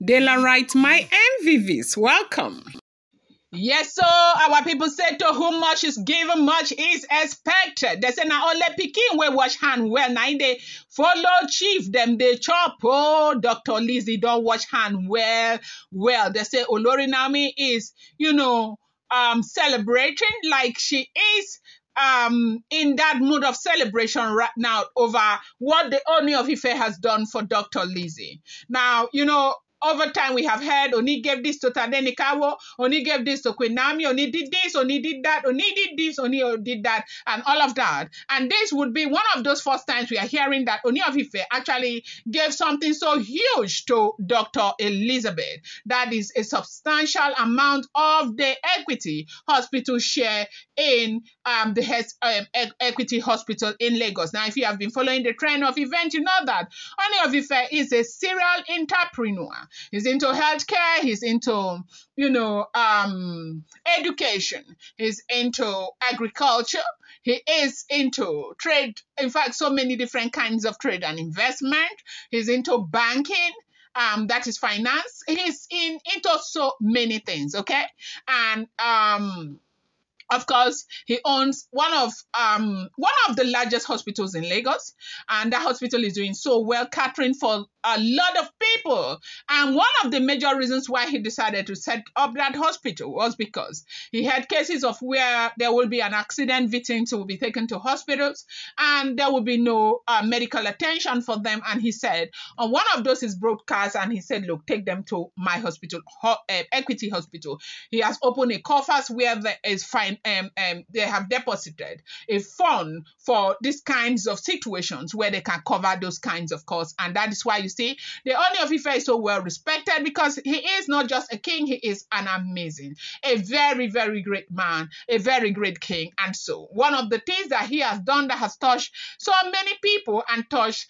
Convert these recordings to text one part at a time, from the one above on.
Dela writes, my MVVs, welcome. Yes, so our people say to whom much is given, much is expected. They say now only pikin we wash hand well. Now they follow chief them they chop. Oh, Dr. Lizzy don't wash hand well. They say Olori Naomi is, celebrating like she is in that mood of celebration right now over what the Ooni of Ife has done for Dr. Lizzy. Now, over time, we have heard Oni gave this to Tadenikawo, Oni gave this to Queen Naomi, Oni did this, Oni did that, Oni did this, Oni did that, and all of that. And this would be one of those first times we are hearing that Oni of Ife actually gave something so huge to Dr. Elizabeth. That is a substantial amount of the equity hospital share in the equity hospital in Lagos. Now, if you have been following the trend of events, you know that Ooni of Ife is a serial entrepreneur. He's into healthcare. He's into, education. He's into agriculture. He is into trade. In fact, so many different kinds of trade and investment. He's into banking. That is finance. He's into so many things. Okay, and of course, he owns one of the largest hospitals in Lagos, and that hospital is doing so well, catering for a lot of people. And one of the major reasons why he decided to set up that hospital was because he had cases of where there will be an accident, victims will be taken to hospitals, and there will be no medical attention for them. And he said, on one of those is broadcast, and he said, look, take them to my hospital, Equity Hospital. He has opened a coffers where there is fine. They have deposited a fund for these kinds of situations where they can cover those kinds of costs. And that is why you see the Ooni of Ife is so well respected, because he is not just a king, he is an amazing, a very, very great man, a very great king. And so one of the things that he has done that has touched so many people and touched,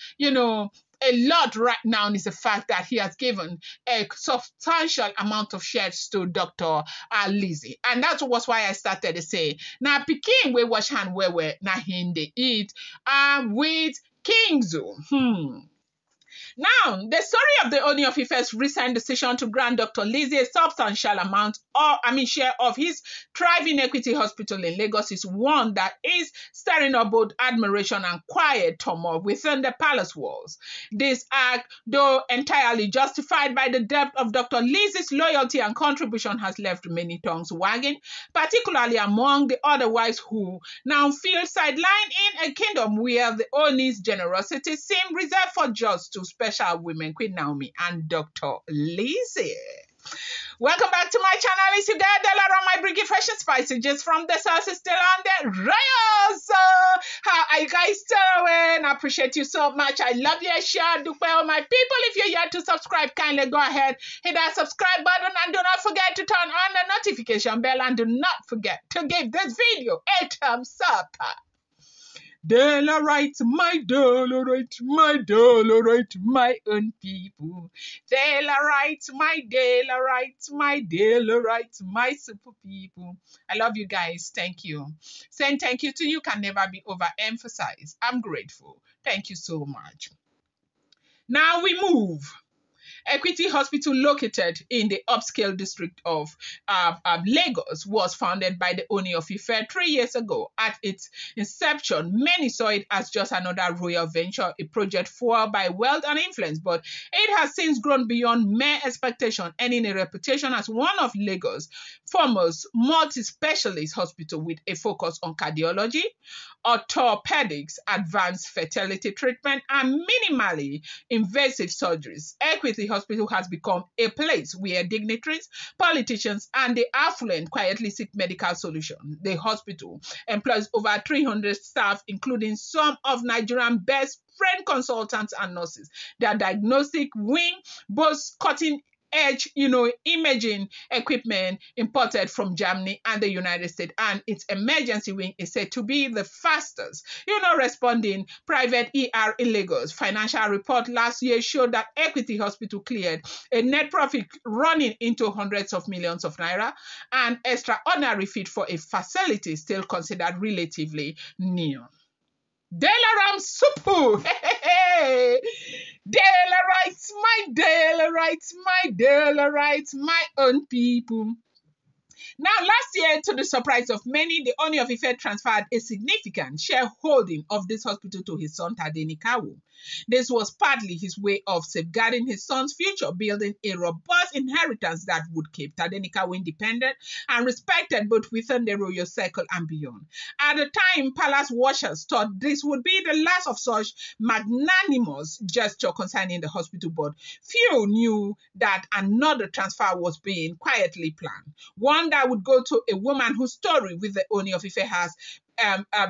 a lot right now is the fact that he has given a substantial amount of shares to Dr. Lizzy. And that was why I started to say, now pikin we wash hand where na him they eat with Kings. Now, the story of the Ooni of Ife's recent decision to grant Dr. Lizzy a substantial share of his thriving equity hospital in Lagos is one that is stirring up both admiration and quiet turmoil within the palace walls. This act, though entirely justified by the depth of Dr. Lizzy's loyalty and contribution, has left many tongues wagging, particularly among the other wives who now feel sidelined in a kingdom where the Ooni's generosity seemed reserved for just two special women, Queen Naomi and Dr. Lizzy. Welcome back to my channel. It's your girl Della, my bringing fresh and spicy just from the sources still on the rails. So how are you guys doing? I appreciate you so much. I love you. Share, do well, my people. If you're yet to subscribe, kindly go ahead, hit that subscribe button, and do not forget to turn on the notification bell, and do not forget to give this video a thumbs up. Dela writes, my Dela writes, my Dela writes, my own people. Dela writes, my Dela writes, my Dela writes, my super people. I love you guys. Thank you. Saying thank you to you can never be overemphasized. I'm grateful. Thank you so much. Now we move. Equity Hospital, located in the upscale district of Lagos, was founded by the Ooni of Ife 3 years ago. At its inception, many saw it as just another royal venture, a project fueled by wealth and influence, but it has since grown beyond mere expectation, earning a reputation as one of Lagos' foremost multi-specialist hospital with a focus on cardiology, orthopedics, advanced fertility treatment, and minimally invasive surgeries. Equity Hospital has become a place where dignitaries, politicians, and the affluent quietly seek medical solutions. The hospital employs over 300 staff, including some of Nigeria's best trained consultants and nurses. Their diagnostic wing boasts cutting-edge, imaging equipment imported from Germany and the United States, and its emergency wing is said to be the fastest, responding private ER in Lagos. Financial report last year showed that Equity Hospital cleared a net profit running into hundreds of millions of naira, an extraordinary feat for a facility still considered relatively new. Delaram Supu. Delarites, my Delarites, my Delarites, my own people. Now, last year, to the surprise of many, the Ooni of Ife transferred a significant shareholding of this hospital to his son Tadenikawo. This was partly his way of safeguarding his son's future, building a robust inheritance that would keep Tadenikawo independent and respected both within the royal circle and beyond. At the time, palace watchers thought this would be the last of such magnanimous gesture concerning the hospital, but few knew that another transfer was being quietly planned. One that would go to a woman whose story with the Ooni of Ife has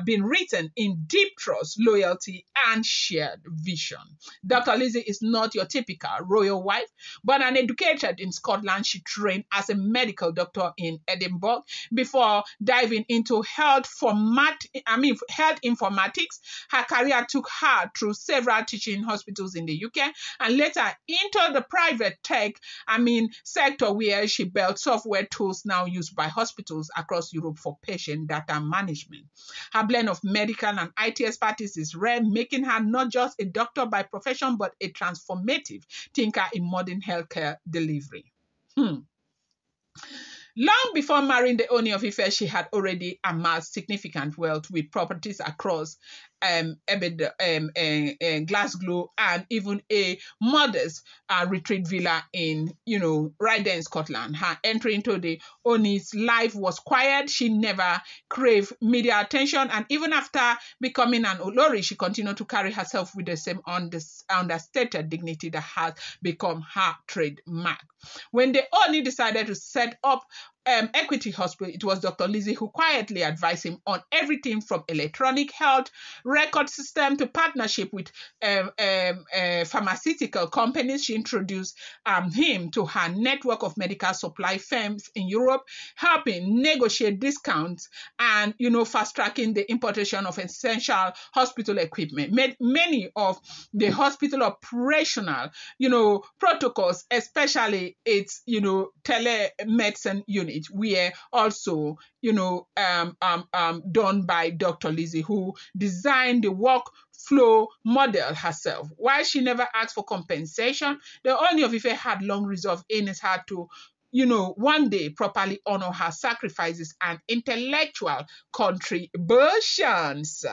been written in deep trust, loyalty, and shared vision. Dr. Lizzy is not your typical royal wife, but an educated in Scotland. She trained as a medical doctor in Edinburgh before diving into health informatics. Her career took her through several teaching hospitals in the UK and later into the private tech sector, where she built software tools now used by hospitals across Europe for patient data management. Her blend of medical and IT expertise is rare, making her not just a doctor by profession, but a transformative thinker in modern healthcare delivery. Long before marrying the Ooni of Ife, she had already amassed significant wealth with properties across Glasgow and even a modest retreat villa in, right there in Scotland. Her entry into the Ooni's life was quiet. She never craved media attention, and even after becoming an Olori, she continued to carry herself with the same understated dignity that has become her trademark. When the Ooni decided to set up Equity Hospital, it was Dr. Lizzy who quietly advised him on everything from electronic health record system to partnership with pharmaceutical companies. She introduced him to her network of medical supply firms in Europe, helping negotiate discounts and, fast-tracking the importation of essential hospital equipment. Many of the hospital operational, protocols, especially its, telemedicine unit, were also, done by Dr. Lizzy, who designed the workflow model herself. While she never asked for compensation, the Ooni of Ife had long resolved in his heart to one day properly honor her sacrifices and intellectual contributions.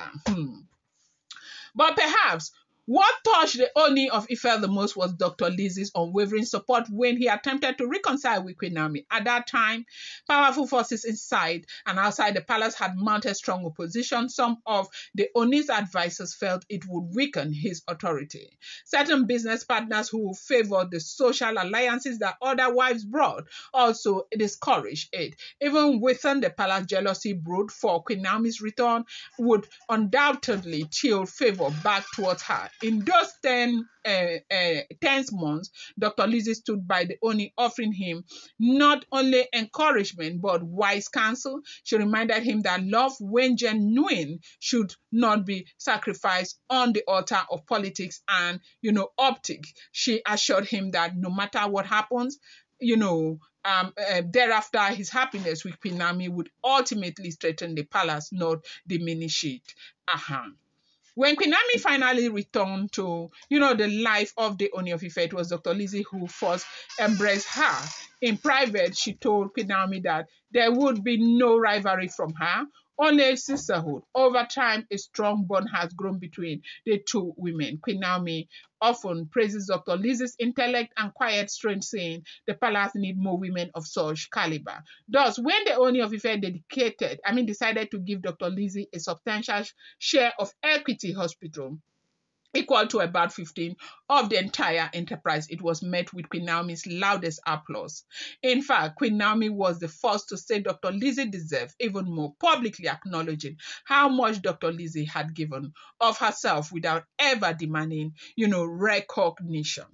But perhaps what touched the Ooni of Ife the most was Dr. Lizzy's unwavering support when he attempted to reconcile with Queen Naomi. At that time, powerful forces inside and outside the palace had mounted strong opposition. Some of the Ooni's advisors felt it would weaken his authority. Certain business partners who favored the social alliances that other wives brought also discouraged it. Even within the palace, jealousy brewed, for Queen Naomi's return would undoubtedly tilt favor back towards her. In those tense months, Dr. Lizzy stood by the Ooni, offering him not only encouragement but wise counsel. She reminded him that love, when genuine, should not be sacrificed on the altar of politics and, optics. She assured him that no matter what happens, thereafter, his happiness with Queen Naomi would ultimately strengthen the palace, not diminish it. When Queen Naomi finally returned to, the life of the Ooni of Ife, it was Dr. Lizzy who first embraced her. In private, she told Queen Naomi that there would be no rivalry from her, only sisterhood. Over time, a strong bond has grown between the two women. Queen Naomi often praises Dr. Lizzy's intellect and quiet strength, saying the palace need more women of such caliber. Thus, when the Ooni of Ife decided to give Dr. Lizzy a substantial share of Equity Hospital, equal to about 15 of the entire enterprise, it was met with Queen Naomi's loudest applause. In fact, Queen Naomi was the first to say Dr. Lizzy deserved even more, publicly acknowledging how much Dr. Lizzy had given of herself without ever demanding, recognition.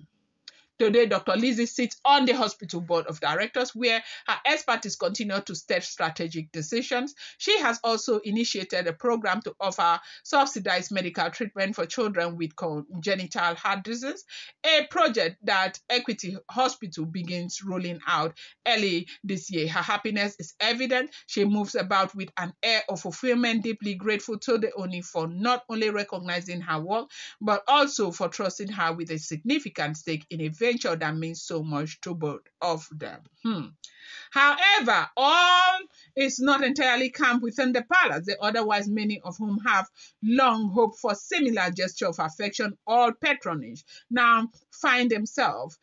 Today, Dr. Lizzy sits on the hospital board of directors, where her expertise continue to set strategic decisions. She has also initiated a program to offer subsidized medical treatment for children with congenital heart disease, a project that Equity Hospital begins rolling out early this year. Her happiness is evident. She moves about with an air of fulfillment, deeply grateful to the Ooni for not only recognizing her work, but also for trusting her with a significant stake in a venture that means so much to both of them. However, all is not entirely calm within the palace. The otherwise many of whom have long hoped for similar gesture of affection or patronage now find themselves,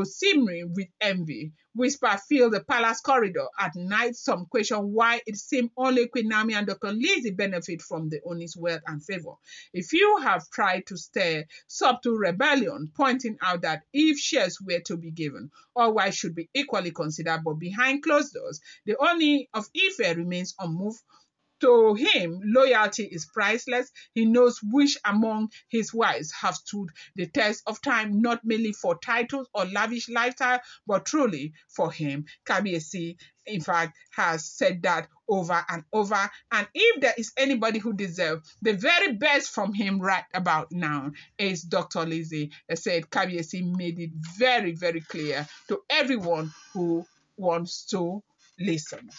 simmering with envy. Whisper fill the palace corridor at night. Some question why it seemed only Queen Naomi and Dr. Lizzy benefit from the Ooni's wealth and favor. A few have tried to stir subtle rebellion, pointing out that if shares were to be given, all wives should be equally considered, but behind closed doors, the Ooni of Ife remains unmoved. To him, loyalty is priceless. He knows which among his wives have stood the test of time, not merely for titles or lavish lifestyle, but truly for him. Kabiyesi, in fact, has said that over and over. And if there is anybody who deserves the very best from him right about now, is Dr. Lizzy. They said Kabiyesi made it very, very clear to everyone who wants to listen.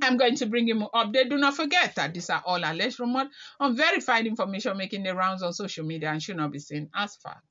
I'm going to bring you more update. Do not forget that these are all alleged rumors, unverified information making the rounds on social media and should not be seen as fact.